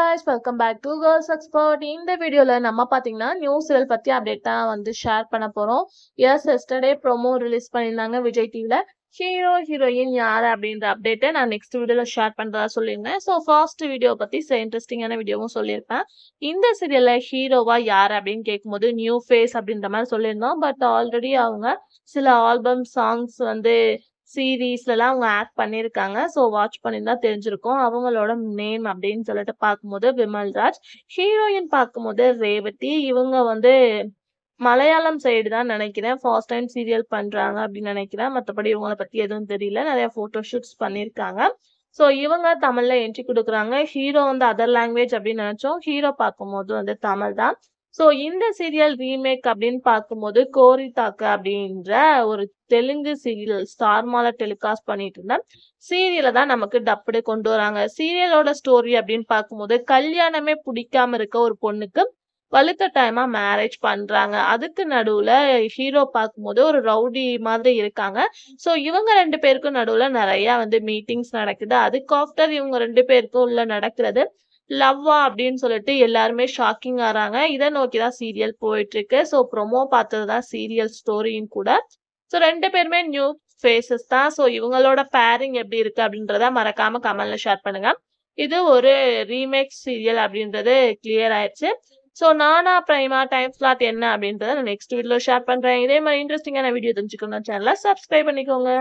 guys, welcome back to Girls Expert. இந்த வீடியோல நம்ம பாத்தீங்கன்னா நியூ சீரியல் பத்தி அப்டேட் தான் வந்து ஷேர் பண்ண போறோம். எஸ்டர்டே ப்ரோமோ ரிலீஸ் பண்ணிருந்தாங்க விஜய் டிவில. ஹீரோயின் யாரு அப்படின்ற அப்டேட்டை நான் நெக்ஸ்ட் வீடியோல ஷேர் பண்றதா சொல்லியிருந்தேன். ஸோ ஃபர்ஸ்ட் வீடியோ பத்தி இன்ட்ரெஸ்டிங்கான வீடியோவும் சொல்லியிருப்பேன். இந்த சீரியல்ல ஹீரோவா யாரு அப்படின்னு கேட்கும்போது நியூ ஃபேஸ் அப்படின்ற மாதிரி சொல்லியிருந்தோம். பட் ஆல்ரெடி அவங்க சில ஆல்பம் சாங்ஸ் வந்து சீரீஸ்லாம் அவங்க ஆட் பண்ணியிருக்காங்க. ஸோ வாட்ச் பண்ணியிருந்தா தெரிஞ்சிருக்கும். அவங்களோட நேம் அப்படின்னு சொல்லிட்டு பார்க்கும்போது விமல்ராஜ், ஹீரோயின் பார்க்கும்போது ரேவதி. இவங்க வந்து மலையாளம் சைடு தான் நினைக்கிறேன். ஃபர்ஸ்ட் டைம் சீரியல் பண்றாங்க அப்படின்னு நினைக்கிறேன். மற்றபடி இவங்கள பத்தி எதுவும் தெரியல. நிறைய போட்டோ ஷூட்ஸ் பண்ணியிருக்காங்க. ஸோ இவங்க தமிழ்ல என்ட்ரி கொடுக்குறாங்க. ஹீரோ வந்து அதர் லாங்குவேஜ் அப்படின்னு நினைச்சோம். ஹீரோ பார்க்கும்போது வந்து தமிழ் தான். ஸோ இந்த சீரியல் ரீமேக் அப்படின்னு பார்க்கும்போது கோரிதாக்கு அப்படின்ற ஒரு தெலுங்கு சீரியல் ஸ்டார்மால டெலிகாஸ்ட் பண்ணிட்டு இருந்த சீரியலை தான் நமக்கு டப்புடு கொண்டு வராங்க. சீரியலோட ஸ்டோரி அப்படின்னு பார்க்கும்போது கல்யாணமே பிடிக்காம இருக்க ஒரு பொண்ணுக்கு வலுக்கட்டாயமா மேரேஜ் பண்றாங்க. அதுக்கு நடுவுல ஹீரோ பார்க்கும்போது ஒரு ரவுடி மாதிரி இருக்காங்க. ஸோ இவங்க 2 பேருக்கும் நடுவுல நிறைய வந்து மீட்டிங்ஸ் நடக்குது. அதுக்கு ஆஃப்டர் இவங்க 2 பேருக்கும் உள்ள நடக்கிறது லவ்வா அப்படின்னு சொல்லிட்டு எல்லாருமே ஷாக்கிங் ஆறாங்க. இதை நோக்கிதான் சீரியல் போயிட்டு இருக்கு. ஸோ ப்ரொமோ பார்த்ததுதான் சீரியல் ஸ்டோரியும் கூட. ஸோ 2 பேருமே நியூ ஃபேஸஸ் தான். ஸோ இவங்களோட பேரிங் எப்படி இருக்கு அப்படின்றத மறக்காம கமெண்ட்ல ஷேர் பண்ணுங்க. இது ஒரு ரீமேக் சீரியல் அப்படின்றது கிளியர் ஆயிடுச்சு. ஸோ நானா பிரைமா டைம் ஸ்லாட் என்ன அப்படின்றத நான் நெக்ஸ்ட் வீடியோல ஷேர் பண்றேன். இதே மாதிரி இன்ட்ரெஸ்டிங்கான வீடியோ தெரிஞ்சுக்கணும் சேனலை சப்ஸ்கிரைப் பண்ணிக்கோங்க.